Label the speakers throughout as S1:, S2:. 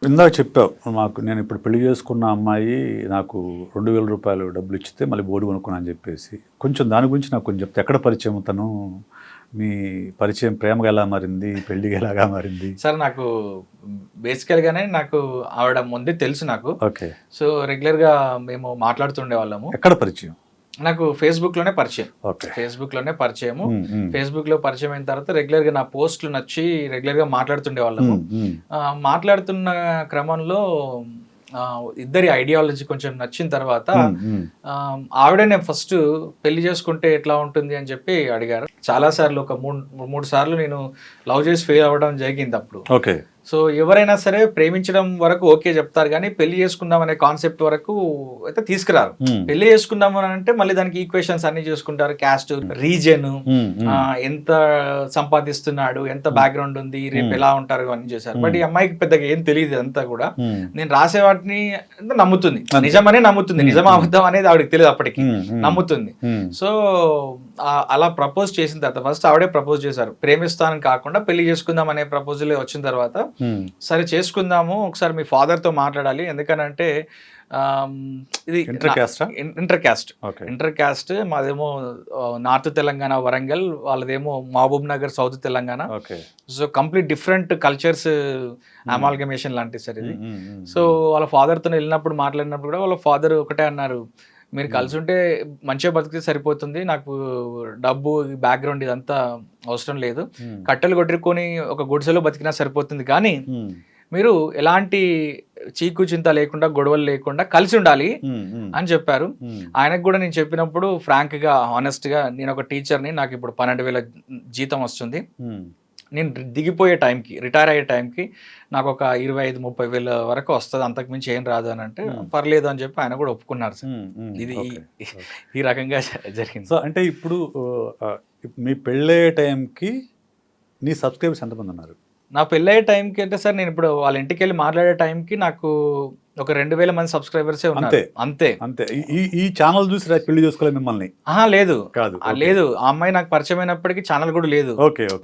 S1: ఇందాక చెప్పావు మాకు, నేను ఇప్పుడు పెళ్లి చేసుకున్న అమ్మాయి నాకు 2,000 రూపాయలు డబ్బులు ఇచ్చితే మళ్ళీ బోర్డు కొనుక్కున్నా అని చెప్పేసి, కొంచెం దాని గురించి నాకు కొంచెం చెప్తే. ఎక్కడ పరిచయం తను, మీ పరిచయం ప్రేమగా ఎలా మారింది, పెళ్లిగా ఎలాగా మారింది?
S2: సార్ నాకు బేసికల్గానే నాకు ఆవిడ ముందే తెలుసు నాకు.
S1: ఓకే.
S2: సో రెగ్యులర్గా మేము మాట్లాడుతుండే వాళ్ళము.
S1: ఎక్కడ పరిచయం?
S2: నాకు ఫేస్బుక్లోనే పరిచయం.
S1: ఓకే.
S2: ఫేస్బుక్లోనే పరిచయము. ఫేస్బుక్లో పరిచయం అయిన తర్వాత రెగ్యులర్గా నా పోస్టులు నచ్చి రెగ్యులర్గా మాట్లాడుతుండే వాళ్ళము. మాట్లాడుతున్న క్రమంలో ఇద్దరి ఐడియాలజీ కొంచెం నచ్చిన తర్వాత ఆవిడనే ఫస్ట్ పెళ్లి చేసుకుంటే ఎట్లా ఉంటుంది అని చెప్పి అడిగారు. చాలా సార్లు ఒక మూడు సార్లు నేను లవ్ చేసి ఫెయిల్ అవ్వడం జరిగింది అప్పుడు.
S1: ఓకే.
S2: సో ఎవరైనా సరే ప్రేమించడం వరకు ఓకే చెప్తారు, కానీ పెళ్లి చేసుకుందాం అనే కాన్సెప్ట్ వరకు అయితే తీసుకురారు. పెళ్లి చేసుకుందాం అని అంటే మళ్ళీ దానికి ఈక్వేషన్స్ అన్ని చూసుకుంటారు. క్యాస్ట్, రీజన్, ఎంత సంపాదిస్తున్నాడు, ఎంత బ్యాక్గ్రౌండ్ ఉంది, రేపు ఎలా ఉంటారు అన్ని చేశారు. బట్ ఈ అమ్మాయికి పెద్దగా ఏం తెలియదు అంతా కూడా. నేను రాసే వాటిని నమ్ముతుంది, నిజమనే నమ్ముతుంది, నిజమా అబద్ధం అనేది ఆవిడకి తెలియదు అప్పటికి, నమ్ముతుంది. సో అలా ప్రపోజ్ చేసిన తర్వాత ఫస్ట్ ఆవిడే ప్రపోజ్ చేశారు. ప్రేమిస్తానని కాకుండా పెళ్లి చేసుకుందాం అనే ప్రపోజల్ వచ్చిన తర్వాత సరే చేసుకుందాము, ఒకసారి మీ ఫాదర్ తో మాట్లాడాలి, ఎందుకనంటే ఇది ఇంటర్ క్యాస్ట్. మాదేమో నార్త్ తెలంగాణ వరంగల్, వాళ్ళదేమో Mahabubnagar south Telangana. So complete different cultures amalgamation లాంటిది సార్ ఇది. సో వాళ్ళ ఫాదర్ తో వెళ్ళినప్పుడు మాట్లాడినప్పుడు కూడా వాళ్ళ ఫాదర్ ఒకటే అన్నారు, మీరు కలిసి ఉంటే మంచిగా బతికితే సరిపోతుంది, నాకు డబ్బు బ్యాక్గ్రౌండ్ ఇదంతా అవసరం లేదు, కట్టెలు కొట్టుకొని ఒక గుడిసెలో బతికినా సరిపోతుంది, కానీ మీరు ఎలాంటి చీకు చింత లేకుండా గొడవలు లేకుండా కలిసి ఉండాలి అని చెప్పారు. ఆయనకు కూడా నేను చెప్పినప్పుడు ఫ్రాంక్ గా హానెస్ట్ గా, నేను ఒక టీచర్ని, నాకు ఇప్పుడు 12,000 జీతం వస్తుంది, నేను దిగిపోయే టైంకి, రిటైర్ అయ్యే టైంకి నాకు ఒక 25-30 వేల వరకు వస్తుంది, అంతకు మించి ఏం రాదు అని అంటే పర్లేదు అని చెప్పి ఆయన కూడా ఒప్పుకున్నారు సార్. ఇది ఈ రకంగా జరిగింది.
S1: సో అంటే ఇప్పుడు మీ పెళ్ళయ్యే టైంకి నీ సబ్స్క్రైబర్స్ ఎంతమంది ఉన్నారు?
S2: నా పెళ్ళయ్యే టైంకి అంటే సార్, నేను ఇప్పుడు వాళ్ళ ఇంటికి వెళ్ళి మాట్లాడే టైంకి నాకు ఒక 2,000 మంది సబ్స్క్రైబర్సే ఉన్నారు. అంతే.
S1: ఈ ఛానల్ చూసి పెళ్లి చేసుకోలేదు మిమ్మల్ని?
S2: లేదు, లేదు. ఆ అమ్మాయి నాకు పరిచయం అయినప్పటికీ ఛానల్ కూడా లేదు.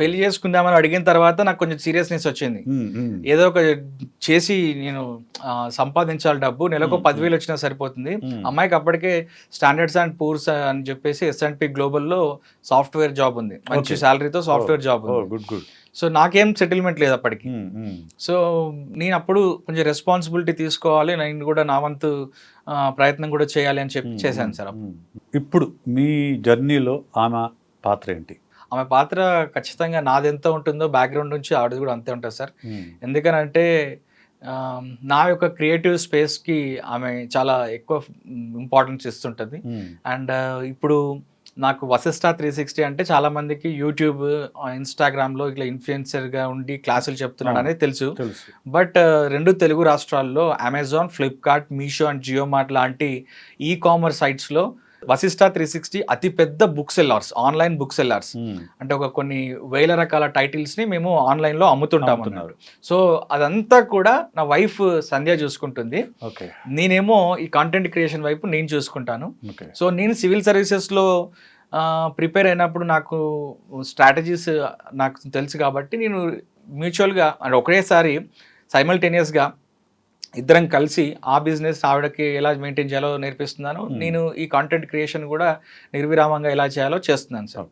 S2: పెళ్లి చేసుకుందామని అడిగిన తర్వాత నాకు కొంచెం సీరియస్నెస్ వచ్చింది. ఏదో ఒక చేసి నేను సంపాదించాలి డబ్బు, నెలకు 10,000 వచ్చినా సరిపోతుంది. అమ్మాయికి అప్పటికే స్టాండర్డ్స్ అండ్ పూర్స్ అని చెప్పేసి S&P గ్లోబల్లో సాఫ్ట్వేర్ జాబ్ ఉంది, మంచి శాలరీతో సాఫ్ట్వేర్ జాబ్ ఉంది. సో నాకేం సెటిల్మెంట్ లేదు అప్పటికి. సో నేను అప్పుడు కొంచెం రెస్పాన్సిబిలిటీ తీసుకోవాలి, నేను కూడా నా వంతు ప్రయత్నం కూడా చేయాలి అని చెప్పి చేశాను సార్.
S1: ఇప్పుడు మీ జర్నీలో ఆమె పాత్ర ఏంటి?
S2: ఆమె పాత్ర ఖచ్చితంగా నాది ఎంత ఉంటుందో బ్యాక్గ్రౌండ్ నుంచి ఆవిడది కూడా అంతే ఉంటుంది సార్. ఎందుకనంటే నా యొక్క క్రియేటివ్ స్పేస్కి ఆమె చాలా ఎక్కువ ఇంపార్టెన్స్ ఇస్తుంటుంది. అండ్ ఇప్పుడు నాకు వశిష్ట 360 అంటే చాలా మందికి యూట్యూబ్, ఇన్స్టాగ్రామ్లో ఇట్లా ఇన్ఫ్లుయెన్సర్గా ఉండి క్లాసులు చెప్తున్నాడు అనేది తెలుసు. బట్ 2 తెలుగు రాష్ట్రాల్లో Amazon, Flipkart, Meesho and Jio Mart లాంటి ఈ కామర్స్ సైట్స్లో వశిష్ట 360 అతి పెద్ద book sellers, online book sellers. అంటే ఒక కొన్ని వేల రకాల టైటిల్స్ని మేము ఆన్లైన్లో అమ్ముతుంటామన్నారు. సో అదంతా కూడా నా వైఫ్ సంధ్య చూసుకుంటుంది, నేనేమో ఈ కంటెంట్ క్రియేషన్ వైపు నేను చూసుకుంటాను. సో నేను సివిల్ సర్వీసెస్లో ప్రిపేర్ అయినప్పుడు నాకు స్ట్రాటజీస్ నాకు తెలుసు కాబట్టి నేను మ్యూచువల్గా అంటే ఒకేసారి సైమల్టేనియస్గా ఇద్దరం కలిసి ఆ బిజినెస్ ఆవిడకి ఎలా మెయింటైన్ చేయాలో నేర్పిస్తున్నాను, నేను ఈ కాంటెంట్ క్రియేషన్ కూడా నిర్విరామంగా ఎలా చేయాలో చేస్తున్నాను సార్.